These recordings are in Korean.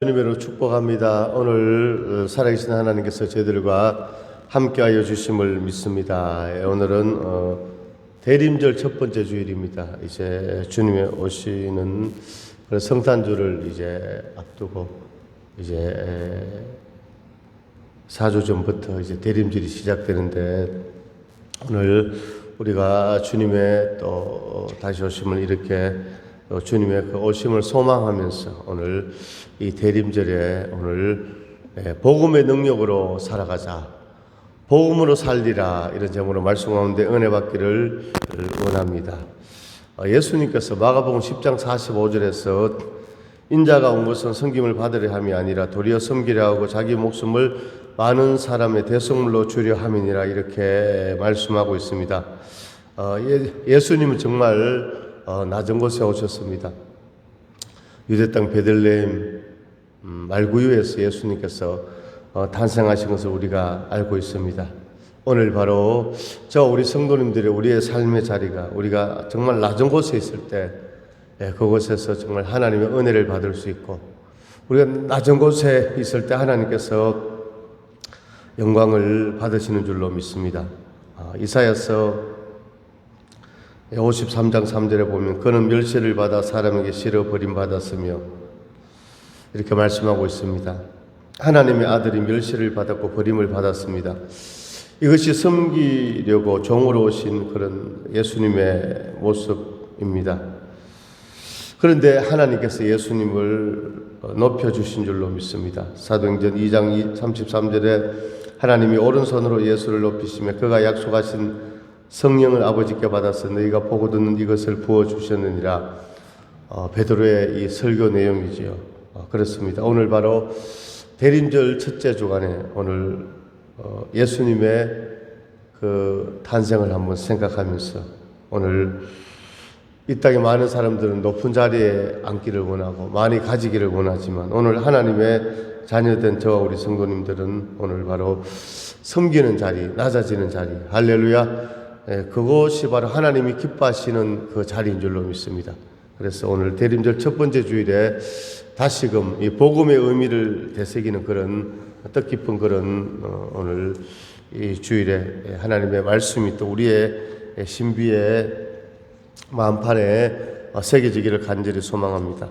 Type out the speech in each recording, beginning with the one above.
주님으로 축복합니다. 오늘 살아계신 하나님께서 저희들과 함께하여 주심을 믿습니다. 오늘은 대림절 첫 번째 주일입니다. 이제 주님의 오시는 성탄주를 이제 앞두고 이제 4주 전부터 이제 대림절이 시작되는데, 오늘 우리가 주님의 또 다시 오심을 이렇게 주님의 그 오심을 소망하면서 오늘 이 대림절에 오늘 복음의 능력으로 살아가자, 복음으로 살리라, 이런 제목으로 말씀 가운데 은혜 받기를 원합니다. 예수님께서 마가복음 10장 45절에서 인자가 온 것은 섬김을 받으려 함이 아니라 도리어 섬기려 하고 자기 목숨을 많은 사람의 대속물로 주려 함이니라, 이렇게 말씀하고 있습니다. 예수님은 정말 낮은 곳에 오셨습니다. 유대 땅 베들레헴 말구유에서 예수님께서 탄생하신 것을 우리가 알고 있습니다. 오늘 바로 우리 성도님들의 우리의 삶의 자리가, 우리가 정말 낮은 곳에 있을 때 그곳에서 정말 하나님의 은혜를 받을 수 있고, 우리가 낮은 곳에 있을 때 하나님께서 영광을 받으시는 줄로 믿습니다. 이사야서 53장 3절에 보면 그는 멸시를 받아 사람에게 실어 버림받았으며, 이렇게 말씀하고 있습니다. 하나님의 아들이 멸시를 받았고 버림을 받았습니다. 이것이 섬기려고 종으로 오신 그런 예수님의 모습입니다. 그런데 하나님께서 예수님을 높여주신 줄로 믿습니다. 사도행전 2장 33절에 하나님이 오른손으로 예수를 높이시며 그가 약속하신 성령을 아버지께 받아서 너희가 보고 듣는 이것을 부어주셨느니라. 베드로의 이 설교 내용이지요. 그렇습니다. 오늘 바로 대림절 첫째 주간에 오늘 예수님의 그 탄생을 한번 생각하면서, 오늘 이 땅에 많은 사람들은 높은 자리에 앉기를 원하고 많이 가지기를 원하지만, 오늘 하나님의 자녀된 저와 우리 성도님들은 오늘 바로 섬기는 자리, 낮아지는 자리, 할렐루야, 그것이 바로 하나님이 기뻐하시는 그 자리인 줄로 믿습니다. 그래서 오늘 대림절 첫 번째 주일에 다시금 이 복음의 의미를 되새기는 그런 뜻깊은 그런 오늘 이 주일에 하나님의 말씀이 또 우리의 신비의 마음판에 새겨지기를 간절히 소망합니다.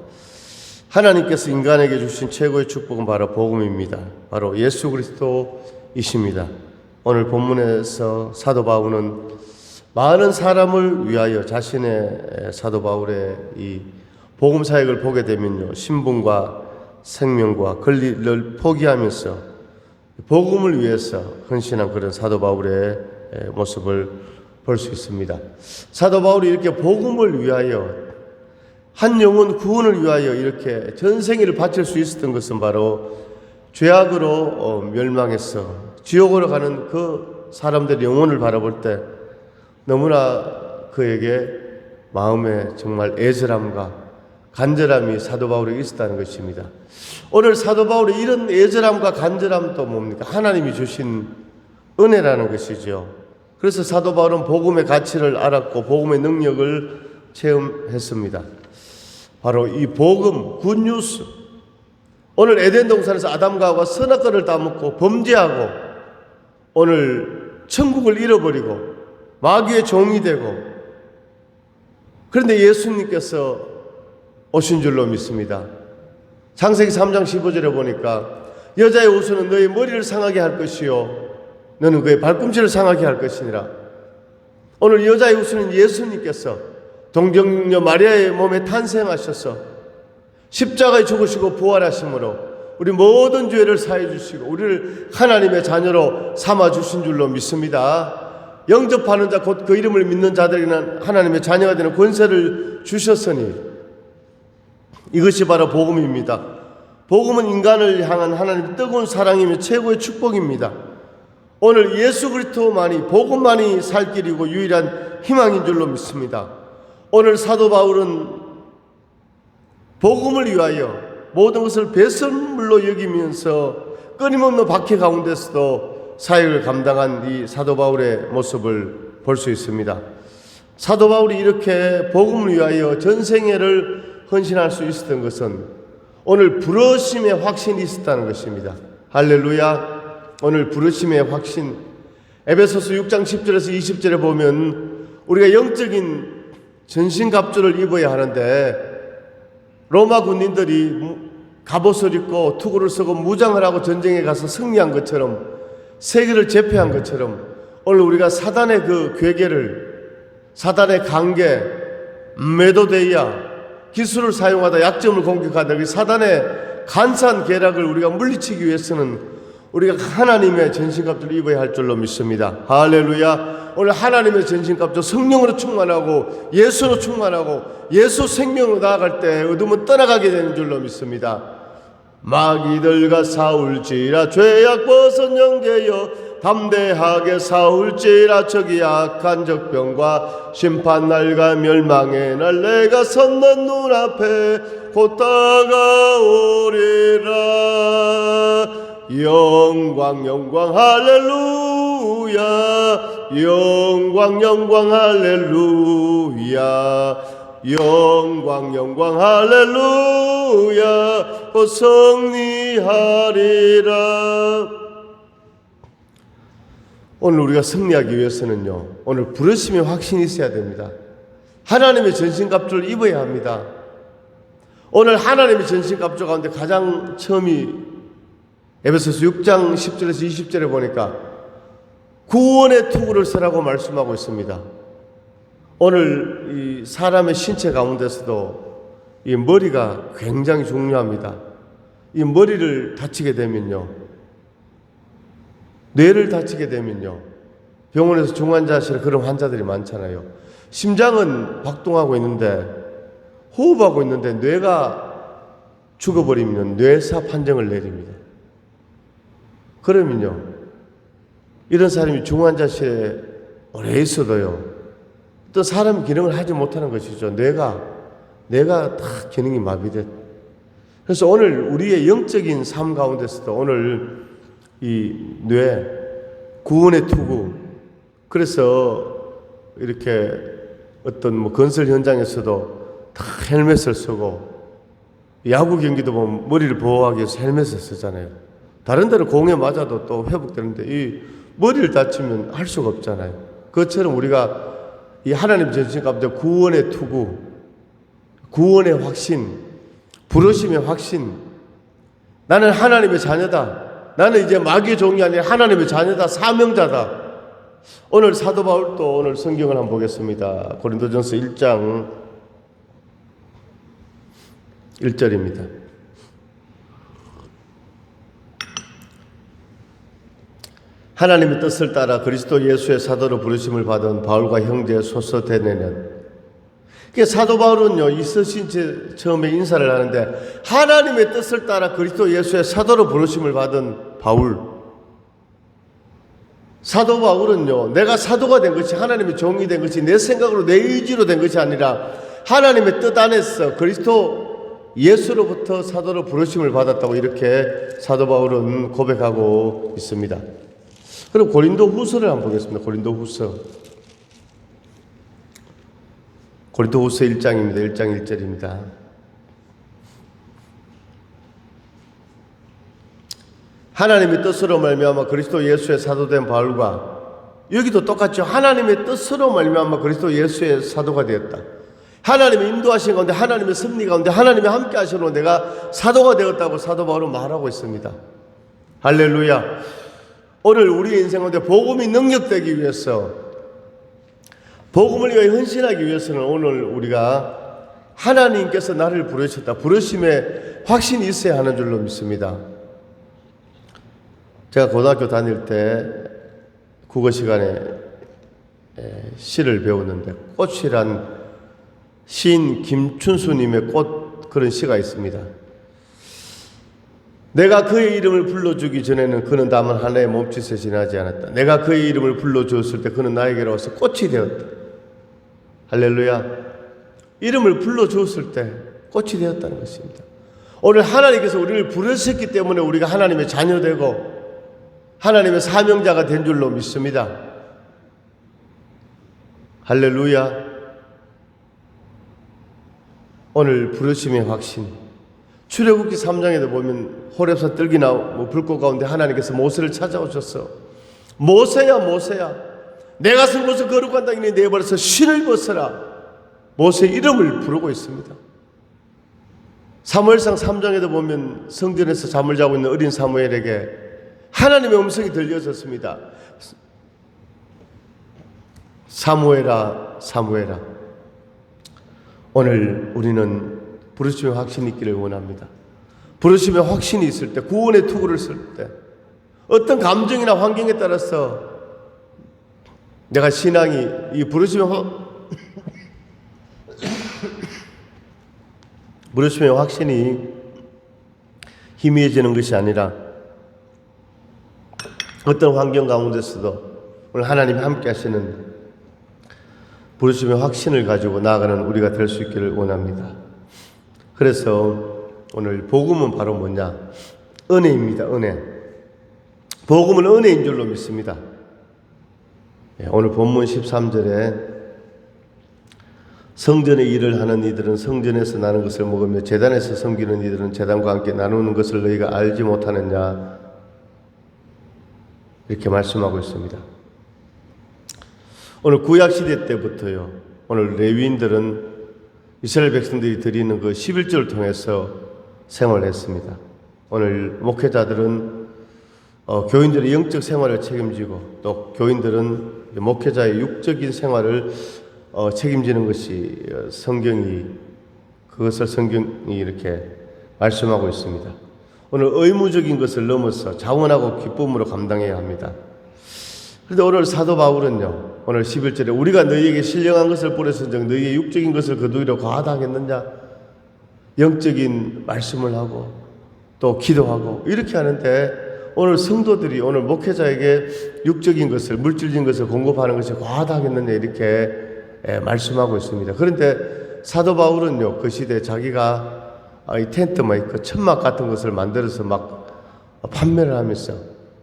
하나님께서 인간에게 주신 최고의 축복은 바로 복음입니다. 바로 예수 그리스도이십니다. 오늘 본문에서 사도 바울은 많은 사람을 위하여 자신의 사도 바울의 이 복음 사역을 보게 되면요, 신분과 생명과 권리를 포기하면서 복음을 위해서 헌신한 그런 사도 바울의 모습을 볼 수 있습니다. 사도 바울이 이렇게 복음을 위하여, 한 영혼 구원을 위하여 이렇게 전생애를 바칠 수 있었던 것은 바로 죄악으로 멸망해서 지옥으로 가는 그 사람들의 영혼을 바라볼 때 너무나 그에게 마음에 정말 애절함과 간절함이 사도 바울에게 있었다는 것입니다. 오늘 사도 바울의 이런 애절함과 간절함도 뭡니까? 하나님이 주신 은혜라는 것이죠. 그래서 사도 바울은 복음의 가치를 알았고 복음의 능력을 체험했습니다. 바로 이 복음, 굿뉴스. 오늘 에덴 동산에서 아담과 하와가 선악과를 따먹고 범죄하고 오늘 천국을 잃어버리고 마귀의 종이 되고, 그런데 예수님께서 오신 줄로 믿습니다. 창세기 3장 15절에 보니까 여자의 옷은 너의 머리를 상하게 할 것이요 너는 그의 발꿈치를 상하게 할 것이니라. 오늘 여자의 옷은 예수님께서 동정녀 마리아의 몸에 탄생하셔서 십자가에 죽으시고 부활하심으로 우리 모든 죄를 사해 주시고 우리를 하나님의 자녀로 삼아 주신 줄로 믿습니다. 영접하는 자 곧 그 이름을 믿는 자들에게는 하나님의 자녀가 되는 권세를 주셨으니, 이것이 바로 복음입니다. 복음은 인간을 향한 하나님의 뜨거운 사랑이며 최고의 축복입니다. 오늘 예수 그리스도만이, 복음만이 살 길이고 유일한 희망인 줄로 믿습니다. 오늘 사도 바울은 복음을 위하여 모든 것을 배설물로 여기면서 끊임없는 박해 가운데서도 사역을 감당한 이 사도 바울의 모습을 볼 수 있습니다. 사도 바울이 이렇게 복음을 위하여 전생애를 헌신할 수 있었던 것은 오늘 부르심의 확신이 있었다는 것입니다. 할렐루야. 오늘 부르심의 확신. 에베소서 6장 10절에서 20절에 보면 우리가 영적인 전신갑주를 입어야 하는데 로마 군인들이 갑옷을 입고 투구를 쓰고 무장을 하고 전쟁에 가서 승리한 것처럼 세계를 제패한 것처럼 오늘 우리가 사단의 그 괴계를, 사단의 관계, 메도데이아 기술을 사용하다 약점을 공격하다 그 사단의 간사한 계략을 우리가 물리치기 위해서는 우리가 하나님의 전신갑주를 입어야 할 줄로 믿습니다. 할렐루야. 오늘 하나님의 전신갑주 성령으로 충만하고 예수로 충만하고 예수 생명으로 나아갈 때 어둠은 떠나가게 되는 줄로 믿습니다. 마귀들과 싸울지라 죄악 벗은 영계여 담대하게 싸울지라 저기 악한 적병과 심판날과 멸망의 날 내가 섰는 눈앞에 곧 다가오리라. 영광 영광 할렐루야. 영광 영광 할렐루야. 영광 영광 할렐루야. 승리하리라. 오늘 우리가 승리하기 위해서는요, 오늘 부르심의 확신이 있어야 됩니다. 하나님의 전신갑주를 입어야 합니다. 오늘 하나님의 전신갑주 가운데 가장 처음이 에베소서 6장 10절에서 20절에 보니까 구원의 투구를 쓰라고 말씀하고 있습니다. 오늘 이 사람의 신체 가운데서도 이 머리가 굉장히 중요합니다. 이 머리를 다치게 되면요, 뇌를 다치게 되면요, 병원에서 중환자실에 그런 환자들이 많잖아요. 심장은 박동하고 있는데 호흡하고 있는데 뇌가 죽어버리면 뇌사 판정을 내립니다. 그러면요, 이런 사람이 중환자실에 오래 있어도요, 또 사람 기능을 하지 못하는 것이죠. 뇌가 다 기능이 마비됐. 그래서 오늘 우리의 영적인 삶 가운데서도 오늘 이 뇌 구원의 투구, 그래서 이렇게 어떤 뭐 건설 현장에서도 다 헬멧을 쓰고, 야구 경기도 보면 머리를 보호하기 위해서 헬멧을 쓰잖아요. 다른 데는 공에 맞아도 또 회복되는데 이 머리를 다치면 할 수가 없잖아요. 그것처럼 우리가 이 하나님 전신갑주 구원의 투구, 구원의 확신, 부르심의 확신, 나는 하나님의 자녀다. 나는 이제 마귀의 종이 아니라 하나님의 자녀다. 사명자다. 오늘 사도 바울도 오늘 성경을 한번 보겠습니다. 고린도전서 1장 1절입니다. 하나님의 뜻을 따라 그리스도 예수의 사도로 부르심을 받은 바울과 형제 소서데네는, 사도 바울은요, 이 서신 처음에 인사를 하는데 하나님의 뜻을 따라 그리스도 예수의 사도로 부르심을 받은 바울, 사도 바울은요, 내가 사도가 된 것이, 하나님의 종이 된 것이 내 생각으로 내 의지로 된 것이 아니라 하나님의 뜻 안에서 그리스도 예수로부터 사도로 부르심을 받았다고 이렇게 사도 바울은 고백하고 있습니다. 그럼 고린도 후서를 한번 보겠습니다. 고린도 후서 1장입니다. 1장 1절입니다. 하나님의 뜻으로 말미암아 그리스도 예수의 사도된 바울과, 여기도 똑같죠. 하나님의 뜻으로 말미암아 그리스도 예수의 사도가 되었다. 하나님의 인도하신 가운데, 하나님의 섭리 가운데, 하나님의 함께 하시는 내가 사도가 되었다고 사도 바울은 말하고 있습니다. 할렐루야. 오늘 우리의 인생 가운데 복음이 능력되기 위해서, 복음을 위해 헌신하기 위해서는 오늘 우리가 하나님께서 나를 부르셨다, 부르심에 확신이 있어야 하는 줄로 믿습니다. 제가 고등학교 다닐 때 국어 시간에 시를 배웠는데, 꽃이란 시인 김춘수님의 꽃, 그런 시가 있습니다. 내가 그의 이름을 불러주기 전에는 그는 다만 하나의 몸짓에 지나지 않았다. 내가 그의 이름을 불러주었을 때 그는 나에게로 와서 꽃이 되었다. 할렐루야. 이름을 불러주었을 때 꽃이 되었다는 것입니다. 오늘 하나님께서 우리를 부르셨기 때문에 우리가 하나님의 자녀되고 하나님의 사명자가 된 줄로 믿습니다. 할렐루야. 오늘 부르심의 확신, 출애굽기 3장에도 보면 호렙산 뜰기나 불꽃 가운데 하나님께서 모세를 찾아오셨어. 모세야 모세야, 내가 쓴 곳을 거룩한 땅이니 내버려서 신을 벗어라. 모세의 이름을 부르고 있습니다. 사무엘상 3장에도 보면 성전에서 잠을 자고 있는 어린 사무엘에게 하나님의 음성이 들려졌습니다. 사무엘아 사무엘아. 오늘 우리는 부르심의 확신이 있기를 원합니다. 부르심의 확신이 있을 때, 구원의 투구를 쓸 때, 어떤 감정이나 환경에 따라서 내가 신앙이 이 부르심의 확신이 희미해지는 것이 아니라 어떤 환경 가운데서도 오늘 하나님이 함께 하시는 부르심의 확신을 가지고 나아가는 우리가 될 수 있기를 원합니다. 그래서 오늘 복음은 바로 뭐냐? 은혜입니다. 은혜. 복음은 은혜인 줄로 믿습니다. 오늘 본문 13절에 성전의 일을 하는 이들은 성전에서 나는 것을 먹으며 제단에서 섬기는 이들은 제단과 함께 나누는 것을 너희가 알지 못하느냐, 이렇게 말씀하고 있습니다. 오늘 구약시대 때부터요, 오늘 레위인들은 이스라엘 백성들이 드리는 그 11조를 통해서 생활했습니다. 오늘 목회자들은 교인들의 영적 생활을 책임지고, 또 교인들은 목회자의 육적인 생활을 책임지는 것이 그것을 성경이 이렇게 말씀하고 있습니다. 오늘 의무적인 것을 넘어서 자원하고 기쁨으로 감당해야 합니다. 그런데 오늘 사도 바울은요, 오늘 11절에 우리가 너희에게 신령한 것을 뿌려서 너희의 육적인 것을 거두기로 과하다 하겠느냐, 영적인 말씀을 하고 또 기도하고 이렇게 하는데, 오늘 성도들이 오늘 목회자에게 육적인 것을, 물질적인 것을 공급하는 것이 과하다 하겠느냐, 이렇게 말씀하고 있습니다. 그런데 사도 바울은요, 그 시대에 자기가 이 텐트 마이크, 천막 같은 것을 만들어서 막 판매를 하면서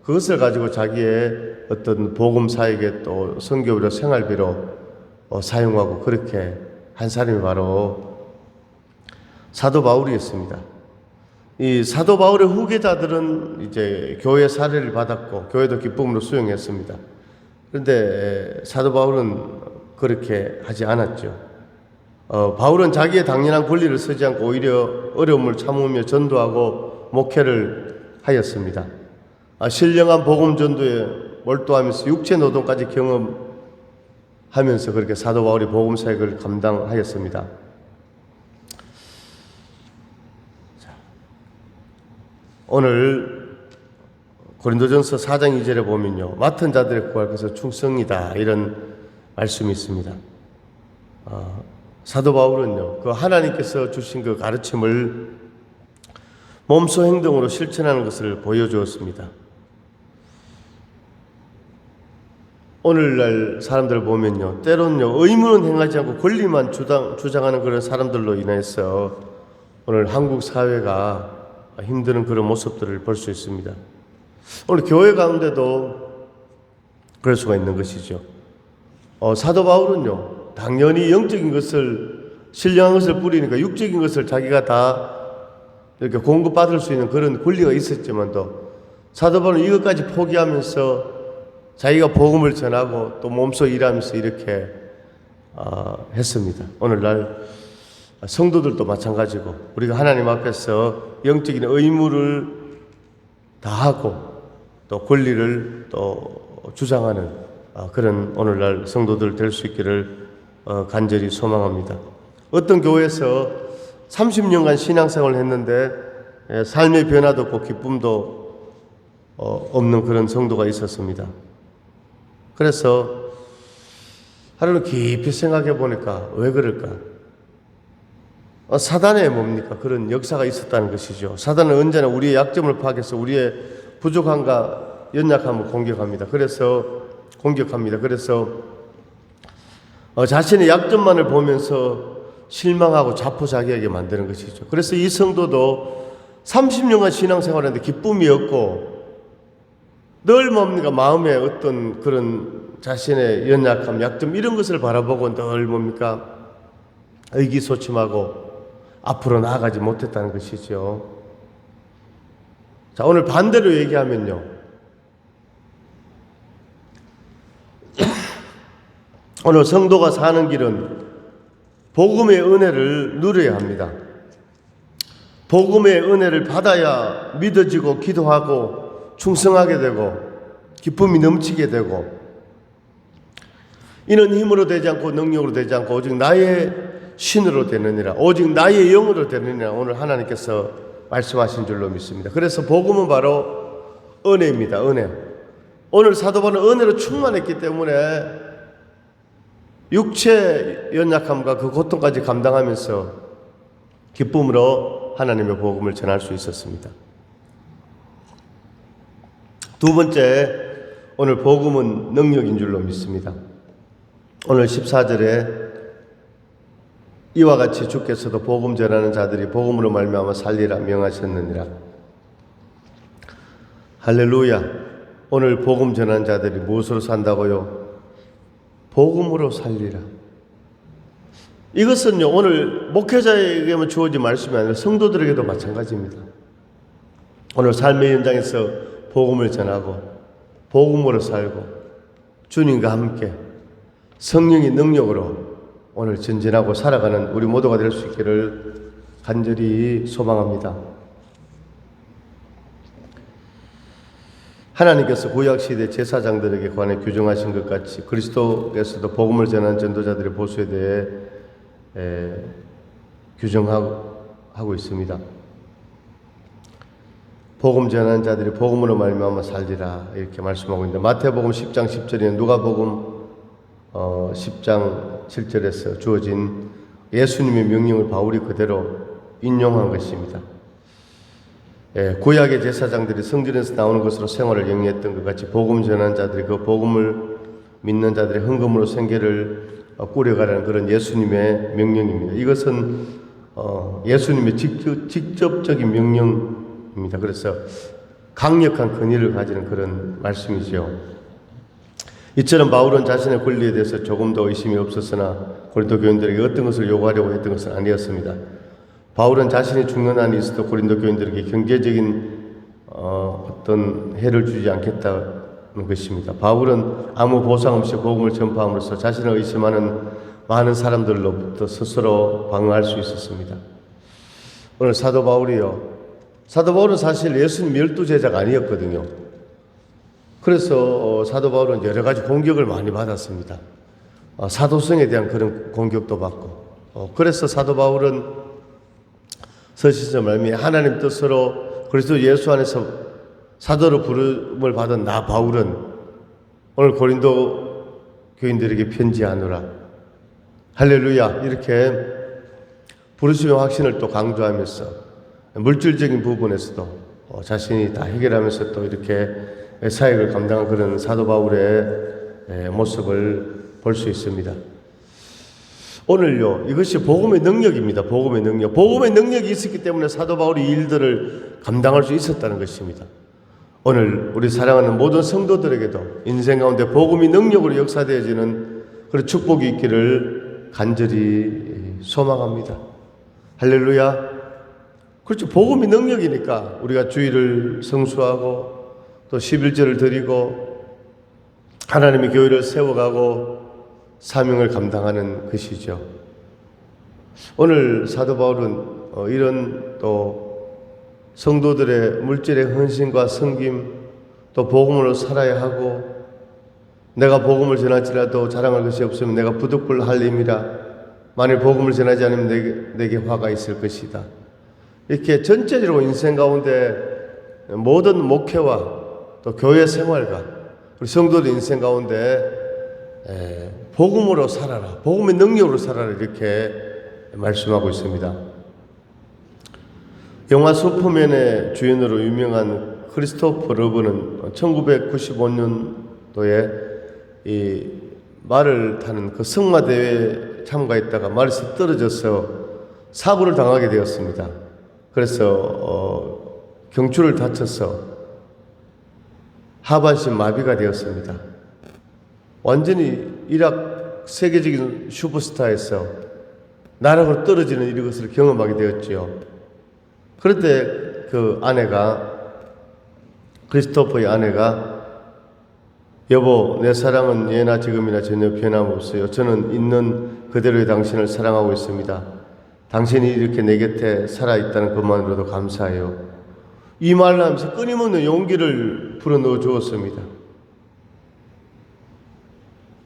그것을 가지고 자기의 어떤 복음사에게 또 선교비로 생활비로 사용하고 그렇게 한 사람이 바로 사도 바울이었습니다. 이 사도 바울의 후계자들은 이제 교회 사례를 받았고 교회도 기쁨으로 수용했습니다. 그런데 사도 바울은 그렇게 하지 않았죠. 바울은 자기의 당연한 권리를 쓰지 않고 오히려 어려움을 참으며 전도하고 목회를 하였습니다. 신령한 복음 전도에 몰두하면서 육체 노동까지 경험하면서 그렇게 사도 바울이 복음 사역을 감당하였습니다. 오늘 고린도전서 4장 2절에 보면요, 맡은 자들의 구할 것은 충성이다, 이런 말씀이 있습니다. 사도 바울은요, 그 하나님께서 주신 그 가르침을 몸소 행동으로 실천하는 것을 보여주었습니다. 오늘날 사람들을 보면요, 때로는요, 의무는 행하지 않고 권리만 주장하는 그런 사람들로 인해서 오늘 한국 사회가 힘드는 그런 모습들을 볼 수 있습니다. 오늘 교회 가운데도 그럴 수가 있는 것이죠. 사도 바울은요, 당연히 영적인 것을, 신령한 것을 뿌리니까 육적인 것을 자기가 다 이렇게 공급받을 수 있는 그런 권리가 있었지만도 사도 바울은 이것까지 포기하면서 자기가 복음을 전하고 또 몸소 일하면서 이렇게 했습니다. 오늘날 성도들도 마찬가지고 우리가 하나님 앞에서 영적인 의무를 다하고 또 권리를 또 주장하는 그런 오늘날 성도들 될 수 있기를 간절히 소망합니다. 어떤 교회에서 30년간 신앙생활을 했는데 삶의 변화도 없고 기쁨도 없는 그런 성도가 있었습니다. 그래서 하루는 깊이 생각해 보니까 왜 그럴까? 사단의 뭡니까? 그런 역사가 있었다는 것이죠. 사단은 언제나 우리의 약점을 파악해서 우리의 부족함과 연약함을 공격합니다. 그래서 자신의 약점만을 보면서 실망하고 자포자기하게 만드는 것이죠. 그래서 이 성도도 30년간 신앙생활하는데 기쁨이 없고 늘 뭡니까? 마음에 어떤 그런 자신의 연약함, 약점 이런 것을 바라보고 늘 뭡니까? 의기소침하고 앞으로 나아가지 못했다는 것이죠. 자, 오늘 반대로 얘기하면요. 오늘 성도가 사는 길은 복음의 은혜를 누려야 합니다. 복음의 은혜를 받아야 믿어지고 기도하고 충성하게 되고 기쁨이 넘치게 되고, 이는 힘으로 되지 않고 능력으로 되지 않고 오직 나의 신으로 되느니라, 오직 나의 영으로 되느니라, 오늘 하나님께서 말씀하신 줄로 믿습니다. 그래서 복음은 바로 은혜입니다. 은혜. 오늘 사도 바울은 은혜로 충만했기 때문에 육체 연약함과 그 고통까지 감당하면서 기쁨으로 하나님의 복음을 전할 수 있었습니다. 두 번째, 오늘 복음은 능력인 줄로 믿습니다. 오늘 14절에 이와 같이 주께서도 복음 전하는 자들이 복음으로 말미암아 살리라 명하셨느니라. 할렐루야. 오늘 복음 전하는 자들이 무엇으로 산다고요? 복음으로 살리라. 이것은요, 오늘 목회자에게만 주어진 말씀이 아니라 성도들에게도 마찬가지입니다. 오늘 삶의 현장에서 복음을 전하고 복음으로 살고 주님과 함께 성령의 능력으로 오늘 전진하고 살아가는 우리 모두가 될 수 있기를 간절히 소망합니다. 하나님께서 구약시대 제사장들에게 관해 규정하신 것 같이 그리스도께서도 복음을 전하는 전도자들의 보수에 대해 규정하고 있습니다. 복음 전하는 자들이 복음으로 말미암아 살리라 이렇게 말씀하고 있는데, 마태복음 10장 10절에는 누가복음 10장 7절에서 주어진 예수님의 명령을 바울이 그대로 인용한 것입니다. 구약의 제사장들이 성전에서 나오는 것으로 생활을 영위했던 것 같이 복음 전하는 자들이 그 복음을 믿는 자들의 헌금으로 생계를 꾸려가라는 그런 예수님의 명령입니다. 이것은 예수님의 직접적인 명령입니다. 그래서 강력한 권위를 가지는 그런 말씀이죠. 이처럼 바울은 자신의 권리에 대해서 조금 더 의심이 없었으나 고린도 교인들에게 어떤 것을 요구하려고 했던 것은 아니었습니다. 바울은 자신이 죽는 한이 있어도 고린도 교인들에게 경제적인 어떤 해를 주지 않겠다는 것입니다. 바울은 아무 보상 없이 복음을 전파함으로써 자신을 의심하는 많은 사람들로부터 스스로 방어할 수 있었습니다. 오늘 사도 바울은 사실 예수님 12제자가 아니었거든요. 그래서 사도 바울은 여러 가지 공격을 많이 받았습니다. 사도성에 대한 그런 공격도 받고, 그래서 사도 바울은 서신서 말미에 하나님 뜻으로 그리스도 예수 안에서 사도로 부름을 받은 나 바울은 오늘 고린도 교인들에게 편지하노라. 할렐루야. 이렇게 부르심의 확신을 또 강조하면서 물질적인 부분에서도 자신이 다 해결하면서 또 이렇게 사역을 감당한 그런 사도 바울의 모습을 볼 수 있습니다. 오늘요, 이것이 복음의 능력입니다. 복음의 능력. 복음의 능력이 있었기 때문에 사도 바울이 이 일들을 감당할 수 있었다는 것입니다. 오늘 우리 사랑하는 모든 성도들에게도 인생 가운데 복음이 능력으로 역사되어지는 그런 축복이 있기를 간절히 소망합니다. 할렐루야. 그렇죠. 복음이 능력이니까 우리가 주일을 성수하고 또 11절을 드리고 하나님의 교회를 세워가고 사명을 감당하는 것이죠. 오늘 사도 바울은 이런 또 성도들의 물질의 헌신과 섬김, 또 복음으로 살아야 하고, 내가 복음을 전할지라도 자랑할 것이 없으면 내가 부득불할 임이라, 만일 복음을 전하지 않으면 내게 화가 있을 것이다. 이렇게 전체적으로 인생 가운데 모든 목회와 또 교회 생활과 우리 성도들 인생 가운데 복음으로 살아라, 복음의 능력으로 살아라 이렇게 말씀하고 있습니다. 영화 슈퍼맨의 주연으로 유명한 크리스토퍼 러브는 1995년도에 이 말을 타는 그 승마대회에 참가했다가 말에서 떨어져서 사고를 당하게 되었습니다. 그래서 경추를 다쳐서 하반신 마비가 되었습니다. 완전히 세계적인 슈퍼스타에서 나락으로 떨어지는 이것을 경험하게 되었지요. 그런데 그 아내가, 크리스토퍼의 아내가, 여보, 내 사랑은 예나 지금이나 전혀 변함없어요. 저는 있는 그대로의 당신을 사랑하고 있습니다. 당신이 이렇게 내 곁에 살아있다는 것만으로도 감사해요. 이 말을 하면서 끊임없는 용기를 불어넣어 주었습니다.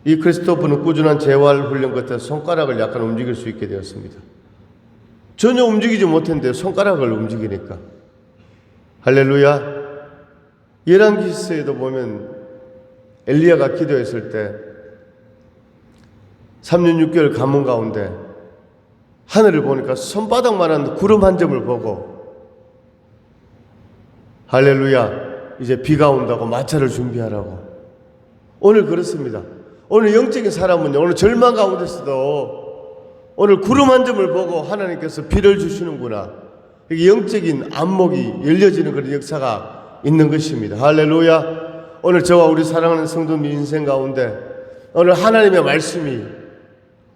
이 크리스토퍼는 꾸준한 재활 훈련 끝에 손가락을 약간 움직일 수 있게 되었습니다. 전혀 움직이지 못했는데 손가락을 움직이니까. 할렐루야. 열왕기서에도 보면 엘리야가 기도했을 때 3년 6개월 가뭄 가운데 하늘을 보니까 손바닥만한 구름 한 점을 보고, 할렐루야, 이제 비가 온다고 마차를 준비하라고. 오늘 그렇습니다. 오늘 영적인 사람은요, 오늘 절망 가운데서도 오늘 구름 한 점을 보고 하나님께서 비를 주시는구나, 이게 영적인 안목이 열려지는 그런 역사가 있는 것입니다. 할렐루야. 오늘 저와 우리 사랑하는 성도님 인생 가운데 오늘 하나님의 말씀이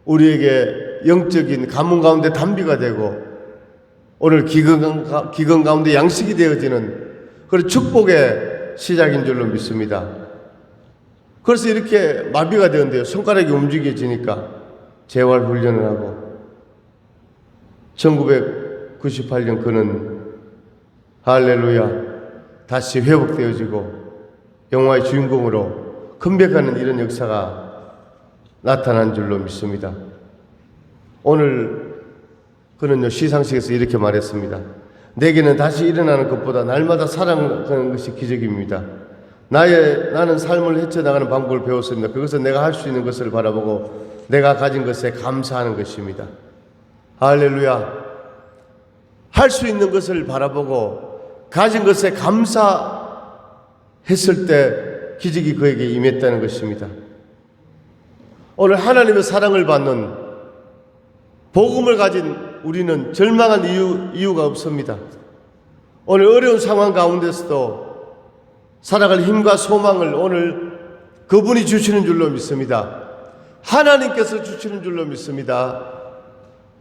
우리에게 영적인 가뭄 가운데 단비가 되고, 오늘 기근 가운데 양식이 되어지는 그런 축복의 시작인 줄로 믿습니다. 그래서 이렇게 마비가 되었는데요, 손가락이 움직여지니까 재활 훈련을 하고 1998년 그는 할렐루야 다시 회복되어지고 영화의 주인공으로 컴백하는 이런 역사가 나타난 줄로 믿습니다. 오늘 그는요, 시상식에서 이렇게 말했습니다. 내게는 다시 일어나는 것보다 날마다 살아가는 것이 기적입니다. 나는 삶을 헤쳐나가는 방법을 배웠습니다. 그것은 내가 할 수 있는 것을 바라보고 내가 가진 것에 감사하는 것입니다. 할렐루야. 할 수 있는 것을 바라보고 가진 것에 감사했을 때 기적이 그에게 임했다는 것입니다. 오늘 하나님의 사랑을 받는 복음을 가진 우리는 절망한 이유가 없습니다. 오늘 어려운 상황 가운데서도 살아갈 힘과 소망을 오늘 그분이 주시는 줄로 믿습니다. 하나님께서 주시는 줄로 믿습니다.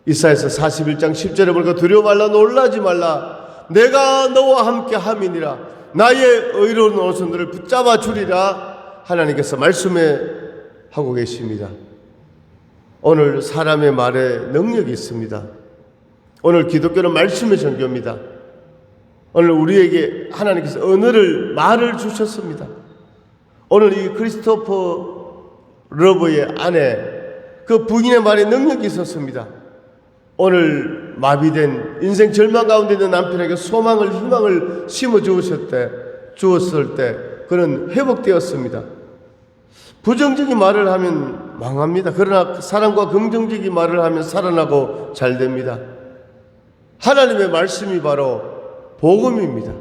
이사야서 41장 10절에 보니까 두려워 말라, 놀라지 말라, 내가 너와 함께 함이니라, 나의 의로운 오른손 너를 붙잡아 주리라 하나님께서 말씀해 하고 계십니다. 오늘 사람의 말에 능력이 있습니다. 오늘 기독교는 말씀의 종교입니다. 오늘 우리에게 하나님께서 언어를, 말을 주셨습니다. 오늘 이 크리스토퍼 러버의 아내, 그 부인의 말에 능력이 있었습니다. 오늘 마비된 인생 절망 가운데 있는 남편에게 소망을, 희망을 심어 주었을 때 그는 회복되었습니다. 부정적인 말을 하면 망합니다. 그러나 사랑과 긍정적인 말을 하면 살아나고 잘 됩니다. 하나님의 말씀이 바로 복음입니다.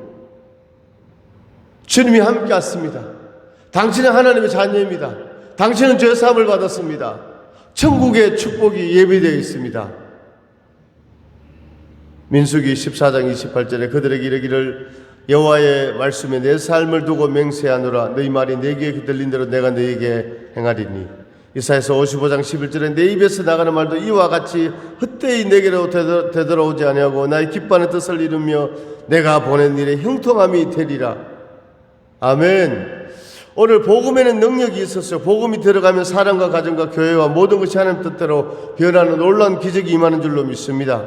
주님이 함께 왔습니다. 당신은 하나님의 자녀입니다. 당신은 죄사함을 받았습니다. 천국의 축복이 예비되어 있습니다. 민수기 14장 28절에 그들에게 이르기를 여호와의 말씀에 내 삶을 두고 맹세하노라. 너희 말이 내게 들린 대로 내가 너에게 행하리니. 이사야서 55장 11절에 내 입에서 나가는 말도 이와 같이 헛되이 내게로 되돌아오지 아니하고 나의 기뻐하는 뜻을 이루며 내가 보낸 일에 형통함이 되리라. 아멘. 오늘 복음에는 능력이 있었어요. 복음이 들어가면 사람과 가정과 교회와 모든 것이 하나님 뜻대로 변하는 놀라운 기적이 임하는 줄로 믿습니다.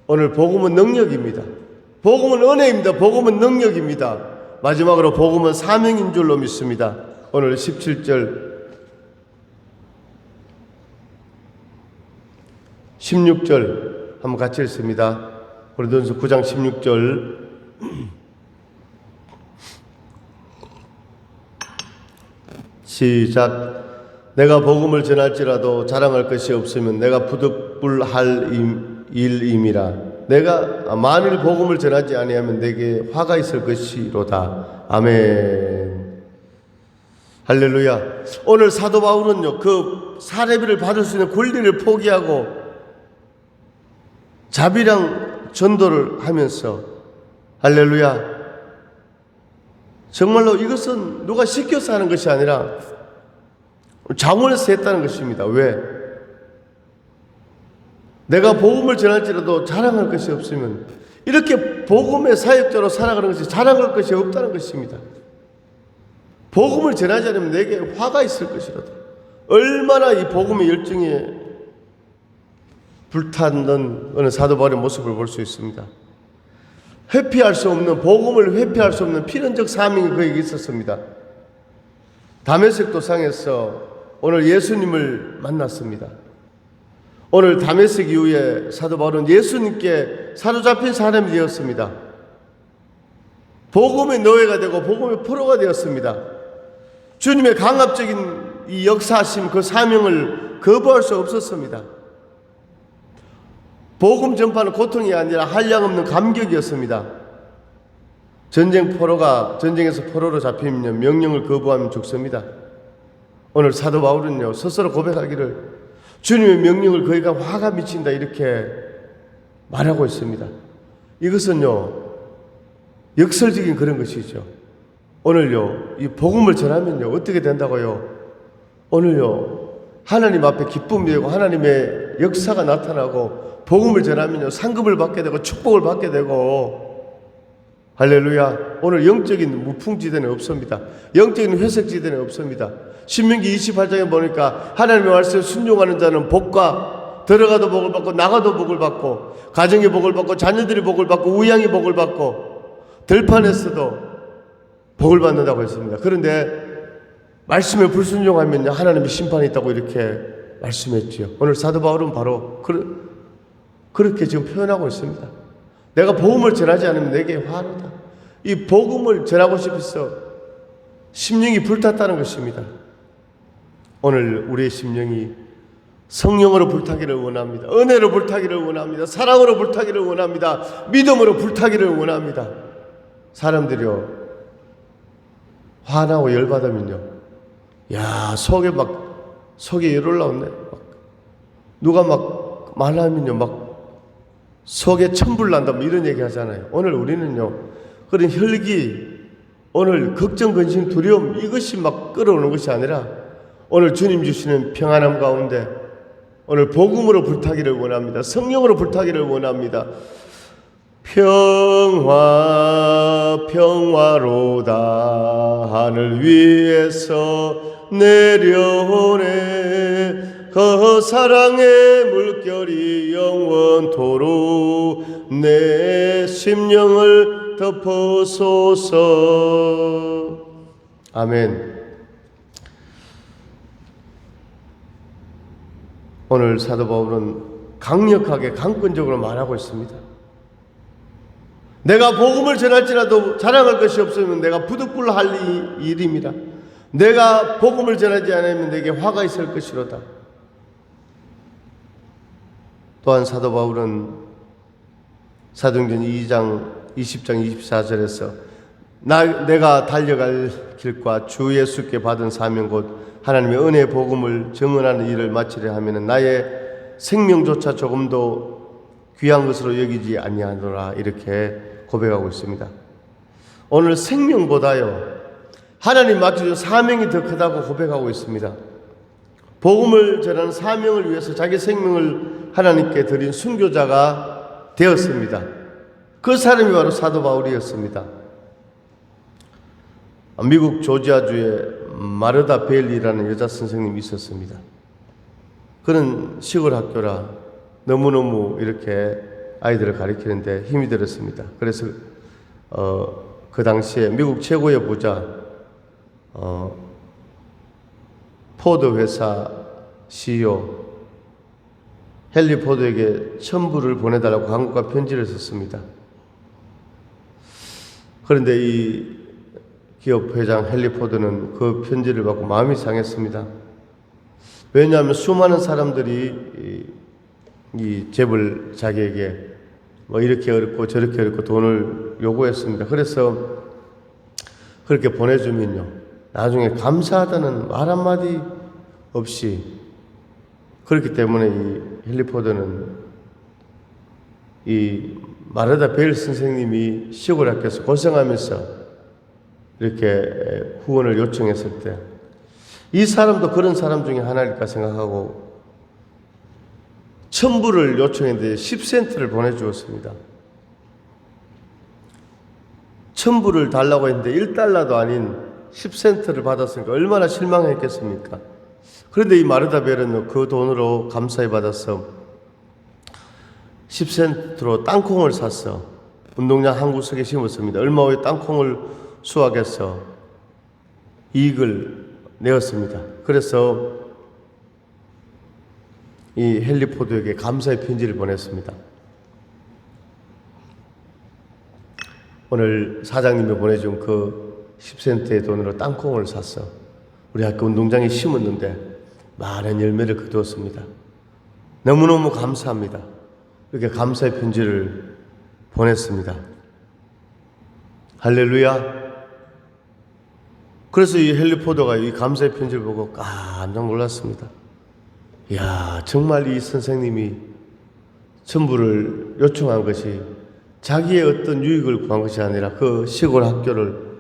오늘 복음은 능력입니다. 복음은 은혜입니다. 복음은 능력입니다. 마지막으로 복음은 사명인 줄로 믿습니다. 오늘 17절 16절 한번 같이 읽습니다. 고린도전서 9장 16절 시작. 내가 복음을 전할지라도 자랑할 것이 없으면 내가 부득불할 일임이라. 내가 만일 복음을 전하지 아니하면 내게 화가 있을 것이로다. 아멘. 할렐루야. 오늘 사도 바울은요, 그 사례비를 받을 수 있는 권리를 포기하고 자비랑 전도를 하면서, 할렐루야, 정말로 이것은 누가 시켜서 하는 것이 아니라 자원해서 했다는 것입니다. 왜? 내가 복음을 전할지라도 자랑할 것이 없으면 이렇게 복음의 사역자로 살아가는 것이 자랑할 것이 없다는 것입니다. 복음을 전하지 않으면 내게 화가 있을 것이라도 얼마나 이 복음의 열정에 불탔던 어느 사도 바울의 모습을 볼 수 있습니다. 회피할 수 없는 복음을 회피할 수 없는 필연적 사명이 그에게 있었습니다. 다메섹 도상에서 오늘 예수님을 만났습니다. 오늘 다메섹 이후에 사도 바울은 예수님께 사로잡힌 사람이 되었습니다. 복음의 노예가 되고 복음의 포로가 되었습니다. 주님의 강압적인 이 역사하심 그 사명을 거부할 수 없었습니다. 복음 전파는 고통이 아니라 한량없는 감격이었습니다. 전쟁에서 포로로 잡히면 명령을 거부하면 죽습니다. 오늘 사도 바울은요 스스로 고백하기를 주님의 명령을 거기가 화가 미친다 이렇게 말하고 있습니다. 이것은요 역설적인 그런 것이죠. 오늘요 이 복음을 전하면요 어떻게 된다고요? 오늘요 하나님 앞에 기쁨이 되고 하나님의 역사가 나타나고 복음을 전하면요 상급을 받게 되고 축복을 받게 되고 할렐루야. 오늘 영적인 무풍지대는 없습니다. 영적인 회색지대는 없습니다. 신명기 28장에 보니까 하나님의 말씀에 순종하는 자는 복과 들어가도 복을 받고 나가도 복을 받고 가정이 복을 받고 자녀들이 복을 받고 우양이 복을 받고 들판에서도 복을 받는다고 했습니다. 그런데 말씀에 불순종하면 하나님의 심판이 있다고 이렇게 말씀했지요. 오늘 사도 바울은 바로 그렇게 지금 표현하고 있습니다. 내가 복음을 전하지 않으면 내게 화로다. 이 복음을 전하고 싶어서 심령이 불탔다는 것입니다. 오늘 우리의 심령이 성령으로 불타기를 원합니다. 은혜로 불타기를 원합니다. 사랑으로 불타기를 원합니다. 믿음으로 불타기를 원합니다. 사람들이요 화나고 열받으면요 속에 열 올라오네. 누가 막 말하면요 속에 천불 난다 이런 얘기 하잖아요. 오늘 우리는요 그런 혈기 오늘 걱정 근심 두려움 이것이 막 끌어오는 것이 아니라 오늘 주님 주시는 평안함 가운데 오늘 복음으로 불타기를 원합니다. 성령으로 불타기를 원합니다. 평화로다 하늘 위에서 내려오네 그 사랑의 물결이 영원토록 내 심령을 덮어소서. 아멘. 오늘 사도 바울은 강력하게 강권적으로 말하고 있습니다. 내가 복음을 전할지라도 자랑할 것이 없으면 내가 부득불할 일입니다. 내가 복음을 전하지 않으면 내게 화가 있을 것이로다. 또한 사도 바울은 사도행전 2장 20장 24절에서 내가 달려갈 길과 주 예수께 받은 사명 곧 하나님의 은혜의 복음을 증언하는 일을 마치려 하면 나의 생명조차 조금도 귀한 것으로 여기지 아니하노라 이렇게 고백하고 있습니다. 오늘 생명보다요 하나님 맡겨준 사명이 더 크다고 고백하고 있습니다. 복음을 전하는 사명을 위해서 자기 생명을 하나님께 드린 순교자가 되었습니다. 그 사람이 바로 사도 바울이었습니다. 미국 조지아주에 마르다 베일리라는 여자 선생님이 있었습니다. 그는 시골 학교라 너무너무 이렇게 아이들을 가르치는데 힘이 들었습니다. 그래서 그 당시에 미국 최고의 부자 포드 회사 CEO 헨리 포드에게 $1,000불을 보내달라고 한국과 편지를 썼습니다. 그런데 이 기업 회장 헨리 포드는 그 편지를 받고 마음이 상했습니다. 왜냐하면 수많은 사람들이 이 잽을 자기에게 이렇게 어렵고 저렇게 어렵고 돈을 요구했습니다. 그래서 그렇게 보내주면요 나중에 감사하다는 말 한마디 없이 그렇기 때문에 이 헨리 포드는 이 마르다 베일 선생님이 시골 학교에서 고생하면서 이렇게 후원을 요청했을 때 이 사람도 그런 사람 중에 하나일까 생각하고 첨부를 요청했는데 10센트를 보내주었습니다. 첨부를 달라고 했는데 1달러도 아닌 10센트를 받았으니까 얼마나 실망했겠습니까? 그런데 이 마르다벨은 그 돈으로 감사히 받아서 10센트로 땅콩을 샀어. 운동장 한 구석에 심었습니다. 얼마 후에 땅콩을 수확해서 이익을 내었습니다. 그래서 이 헨리 포드에게 감사의 편지를 보냈습니다. 오늘 사장님이 보내준 그 10센트의 돈으로 땅콩을 샀어. 우리 학교 운동장에 심었는데 많은 열매를 거두었습니다. 너무너무 감사합니다. 이렇게 감사의 편지를 보냈습니다. 할렐루야. 그래서 이 헨리 포드가 이 감사의 편지를 보고 깜짝 놀랐습니다. 이야, 정말 이 선생님이 첨부를 요청한 것이 자기의 어떤 유익을 구한 것이 아니라 그 시골 학교를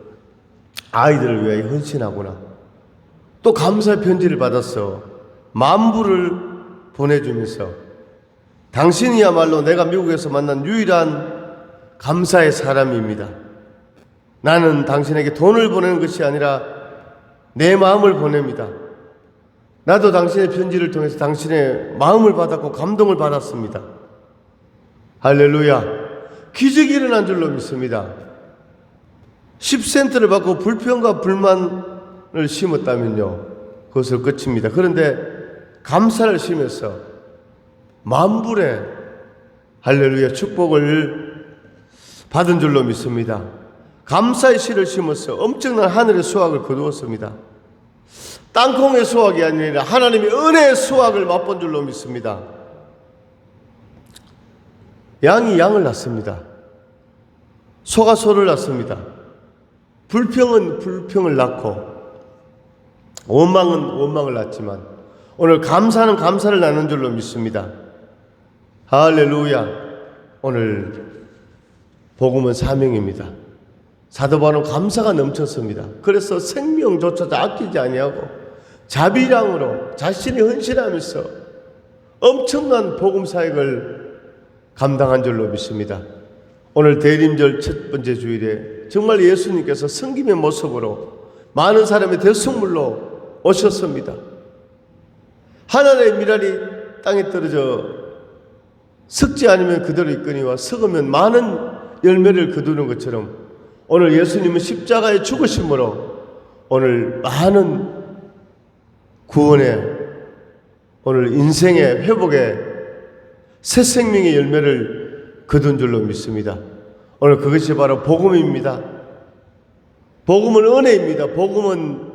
아이들을 위하여 헌신하구나. 또 감사의 편지를 받았어. 만부를 보내주면서 당신이야말로 내가 미국에서 만난 유일한 감사의 사람입니다. 나는 당신에게 돈을 보내는 것이 아니라 내 마음을 보냅니다. 나도 당신의 편지를 통해서 당신의 마음을 받았고 감동을 받았습니다. 할렐루야. 기적이 일어난 줄로 믿습니다. 10센트를 받고 불평과 불만을 심었다면요, 그것을 끝입니다. 그런데 감사를 심어서 만불의 할렐루야 축복을 받은 줄로 믿습니다. 감사의 씨를 심어서 엄청난 하늘의 수확을 거두었습니다. 땅콩의 수확이 아니라 하나님의 은혜의 수확을 맛본 줄로 믿습니다. 양이 양을 낳습니다. 소가 소를 낳습니다. 불평은 불평을 낳고 원망은 원망을 낳지만 오늘 감사는 감사를 낳는 줄로 믿습니다. 할렐루야. 오늘 복음은 사명입니다. 사도 바울은 감사가 넘쳤습니다. 그래서 생명조차도 아끼지 아니하고 자비량으로 자신이 헌신하면서 엄청난 복음 사역을 감당한 줄로 믿습니다. 오늘 대림절 첫 번째 주일에 정말 예수님께서 성김의 모습으로 많은 사람의 대성물로 오셨습니다. 하나님의 미랄이 땅에 떨어져 썩지 않으면 그대로 있거니와 썩으면 많은 열매를 거두는 것처럼 오늘 예수님은 십자가의 죽으심으로 오늘 많은 구원의 오늘 인생의 회복의 새 생명의 열매를 거둔 줄로 믿습니다. 오늘 그것이 바로 복음입니다. 복음은 은혜입니다. 복음은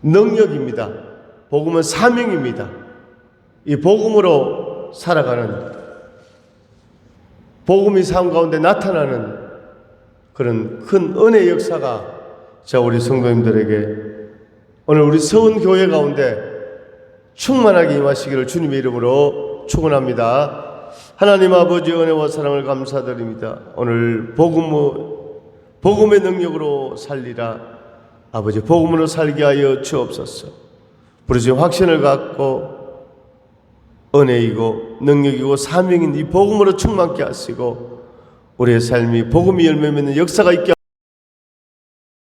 능력입니다. 복음은 사명입니다. 이 복음으로 살아가는, 복음이 삶 가운데 나타나는 그런 큰 은혜의 역사가 우리 성도님들에게 오늘 우리 서은교회 가운데 충만하게 임하시기를 주님의 이름으로 축원합니다. 하나님 아버지 은혜와 사랑을 감사드립니다. 오늘 복음의 능력으로 살리라. 아버지 복음으로 살게 하여 주옵소서. 부르신 확신을 갖고 은혜이고 능력이고 사명인 이 복음으로 충만케 하시고 우리의 삶이 복음이 열매 맺는 역사가 있게